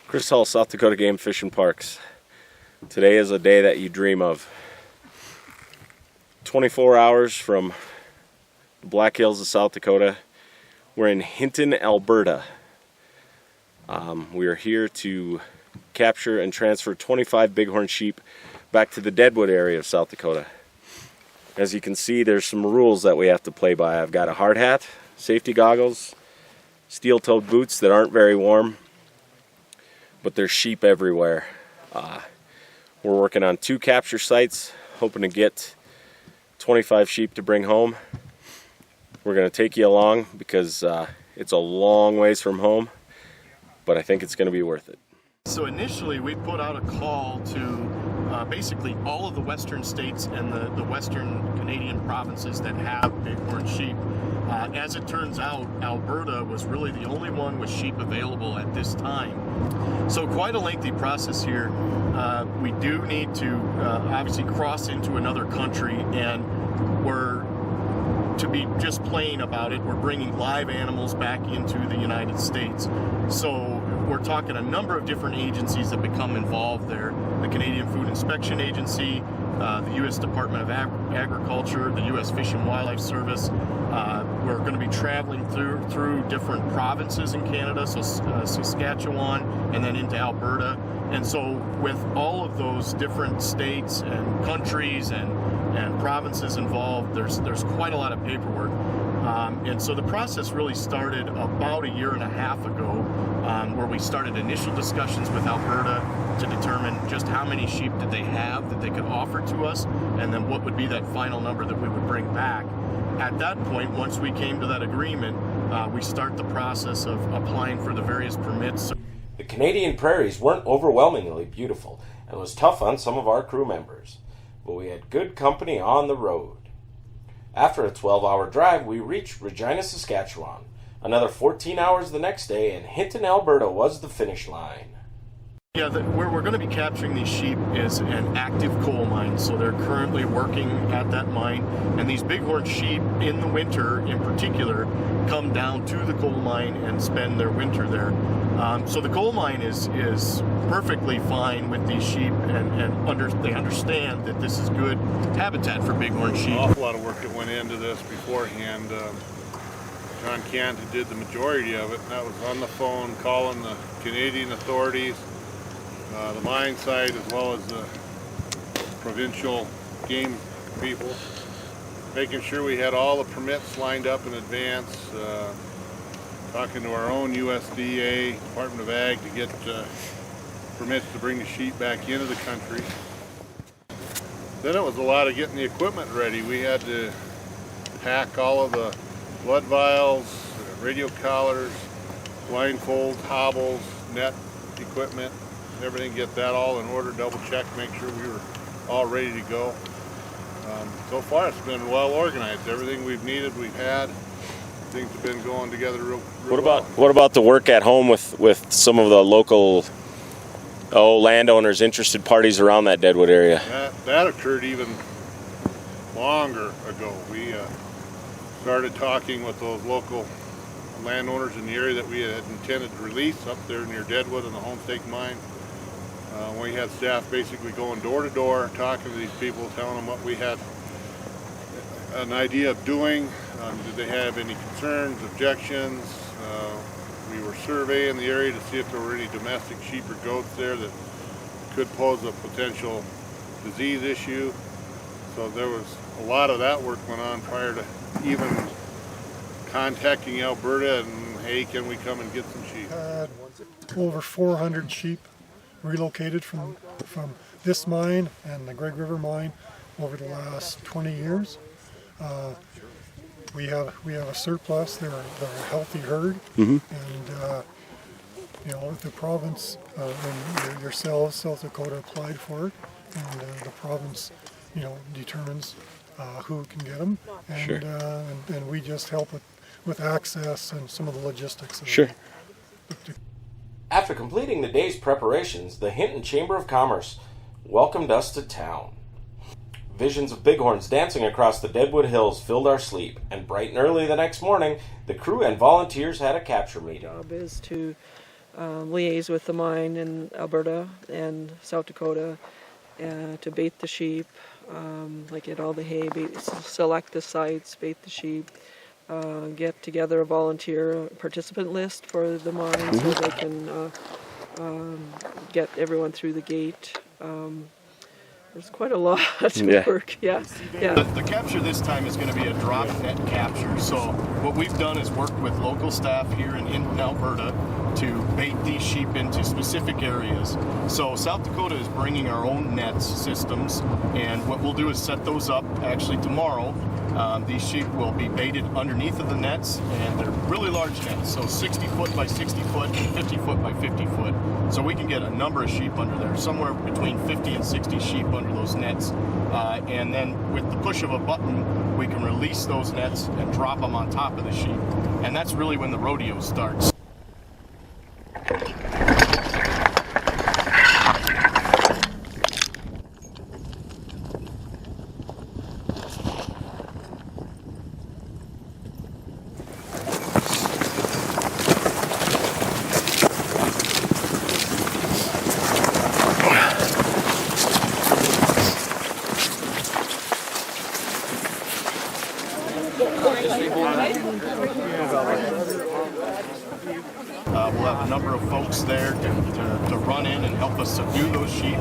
Chris Hall, South Dakota Game Fish and Parks. Today is a day that you dream of. 24 hours from the Black Hills of South Dakota. We're in Hinton, Alberta. We are here to capture and transfer 25 bighorn sheep back to the Deadwood area of South Dakota. As you can see, there's some rules that we have to play by. I've got a hard hat, safety goggles, steel-toed boots that aren't very warm, but there's sheep everywhere. We're working on 2 capture sites, hoping to get 25 sheep to bring home. We're going to take you along because it's a long ways from home, but I think it's going to be worth it. So initially we put out a call to basically all of the western states and the western Canadian provinces that have bighorn sheep. As it turns out, Alberta was really the only one with sheep available at this time. So quite a lengthy process here. We do need to obviously cross into another country, and to be just plain about it, we're bringing live animals back into the United States. So we're talking a number of different agencies that become involved there. The Canadian Food Inspection Agency, the U.S. Department of Agriculture, the U.S. Fish and Wildlife Service. We're going to be traveling through different provinces in Canada, so Saskatchewan and then into Alberta. And so with all of those different states and countries and provinces involved, there's quite a lot of paperwork. And so the process really started about a year and a half ago, where we started initial discussions with Alberta to determine just how many sheep did they have that they could offer to us, and then what would be that final number that we would bring back. At that point, once we came to that agreement, we start the process of applying for the various permits. The Canadian prairies weren't overwhelmingly beautiful and was tough on some of our crew members, but we had good company on the road. After a 12-hour drive, we reached Regina, Saskatchewan. Another 14 hours the next day, and Hinton, Alberta was the finish line. Yeah, where we're going to be capturing these sheep is an active coal mine, so they're currently working at that mine. And these bighorn sheep in the winter, in particular, come down to the coal mine and spend their winter there. So the coal mine is perfectly fine with these sheep, and they understand that this is good habitat for bighorn sheep. An awful lot of work that went into this beforehand. John Canton did the majority of it, and that was on the phone, calling the Canadian authorities, the mine site, as well as the provincial game people, making sure we had all the permits lined up in advance, talking to our own USDA, Department of Ag, to get permits to bring the sheep back into the country. Then it was a lot of getting the equipment ready. We had to pack all of the blood vials, radio collars, blindfolds, hobbles, net equipment, everything, get that all in order, double check, make sure we were all ready to go. So far it's been well organized. Everything we've needed, we've had. Things have been going together real well. What about the work at home with some of the local landowners, interested parties around that Deadwood area? That occurred even longer ago. We started talking with those local landowners in the area that we had intended to release up there near Deadwood and the Homestake Mine. We had staff basically going door to door, talking to these people, telling them what we had an idea of doing. Did they have any concerns, objections? We were surveying the area to see if there were any domestic sheep or goats there that could pose a potential disease issue. So there was a lot of that work went on prior to even contacting Alberta and, hey, can we come and get some sheep? Over 400 sheep relocated from this mine and the Greg River mine over the last 20 years. We have a surplus. They're a healthy herd, and the province and yourselves, South Dakota, applied for it, and the province, determines who can get them, and Sure. And we just help with access and some of the logistics. Sure. After completing the day's preparations, the Hinton Chamber of Commerce welcomed us to town. Visions of bighorns dancing across the Deadwood Hills filled our sleep, and bright and early the next morning, the crew and volunteers had a capture meeting. Our job is to liaise with the mine in Alberta and South Dakota to bait the sheep, like get all the hay, select the sites, bait the sheep, get together a volunteer participant list for the mine so they can get everyone through the gate. There's quite a lot of work. Yeah. The capture this time is going to be a drop net capture. So what we've done is worked with local staff here in Hinton, Alberta, to bait these sheep into specific areas. So South Dakota is bringing our own nets systems, and what we'll do is set those up actually tomorrow. These sheep will be baited underneath of the nets, and they're really large nets, so 60 foot by 60 foot and 50 foot by 50 foot. So we can get a number of sheep under there, somewhere between 50 and 60 sheep under those nets. And then with the push of a button, we can release those nets and drop them on top of the sheep. And that's really when the rodeo starts. We'll have a number of folks there to run in and help us subdue those sheep.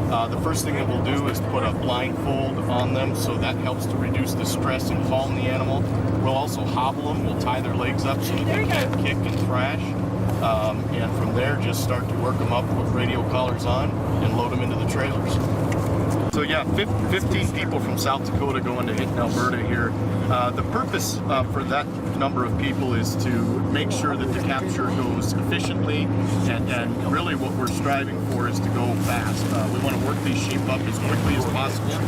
The first thing that we'll do is put a blindfold on them, so that helps to reduce the stress and calm the animal. We'll also hobble them. We'll tie their legs up so that they can't kick and thrash. And from there, just start to work them up with radio collars on and load them into the trailers. So yeah, 15 people from South Dakota going to Hinton, Alberta here. The purpose for that number of people is to make sure that the capture goes efficiently, and really what we're striving for is to go fast. We want to work these sheep up as quickly as possible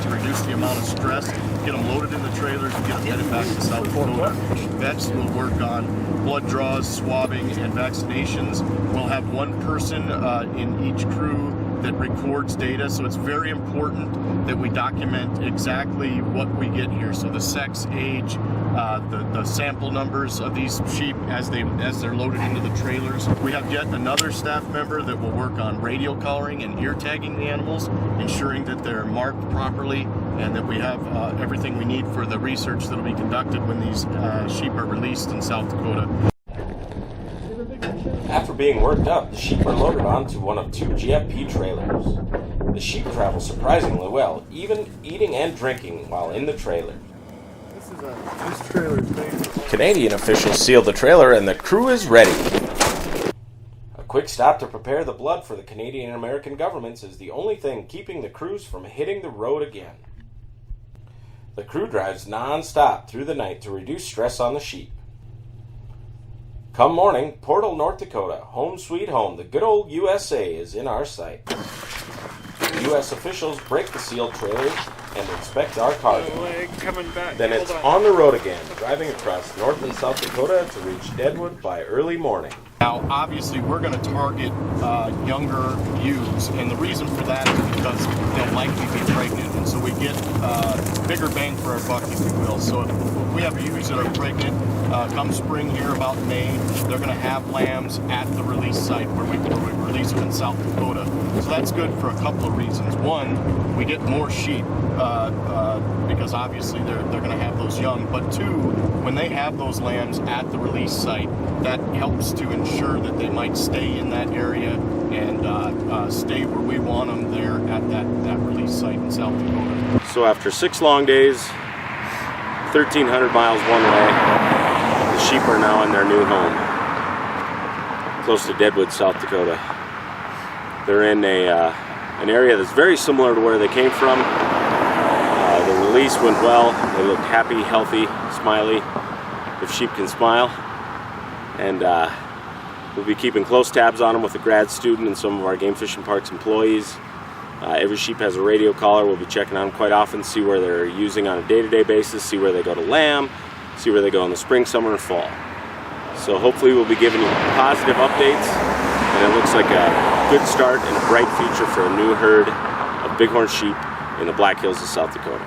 to reduce the amount of stress, get them loaded in the trailers, and get them headed back to South Dakota. Vets will work on blood draws, swabbing, and vaccinations. We'll have one person in each crew that records data, so it's very important that we document exactly what we get here. So the sex, age, the sample numbers of these sheep as they're loaded into the trailers. We have yet another staff member that will work on radio collaring and ear tagging the animals, ensuring that they're marked properly and that we have everything we need for the research that will be conducted when these sheep are released in South Dakota. After being worked up, the sheep are loaded onto one of 2 GFP trailers. The sheep travel surprisingly well, even eating and drinking while in the trailer. This trailer is made for Canadian officials seal the trailer and the crew is ready. A quick stop to prepare the blood for the Canadian and American governments is the only thing keeping the crews from hitting the road again. The crew drives non-stop through the night to reduce stress on the sheep. Come morning, Portal, North Dakota, home sweet home, the good old USA is in our sight. U.S. officials break the sealed trailers and inspect our cargo. Then it's on the road again, driving across North and South Dakota to reach Deadwood by early morning. Now, obviously, we're going to target younger ewes, and the reason for that is because they'll likely be pregnant, and so we get bigger bang for our buck, if you will. So if we have ewes that are pregnant, come spring here about May, they're going to have lambs at the release site where we release them in South Dakota. So that's good for a couple of reasons. One, we get more sheep because obviously they're going to have those young. But two, when they have those lambs at the release site, that helps to ensure that they might stay in that area and stay where we want them there at that release site in South Dakota. So after 6 long days, 1,300 miles one way, the sheep are now in their new home, close to Deadwood, South Dakota. They're in an area that's very similar to where they came from. The release went well. They looked happy, healthy, smiley, if sheep can smile. And we'll be keeping close tabs on them with a grad student and some of our game fishing parks employees. Every sheep has a radio collar. We'll be checking on them quite often, see where they're using on a day-to-day basis, see where they go to lamb, see where they go in the spring, summer, and fall. So hopefully we'll be giving you positive updates, and it looks like a good start and a bright future for a new herd of bighorn sheep in the Black Hills of South Dakota.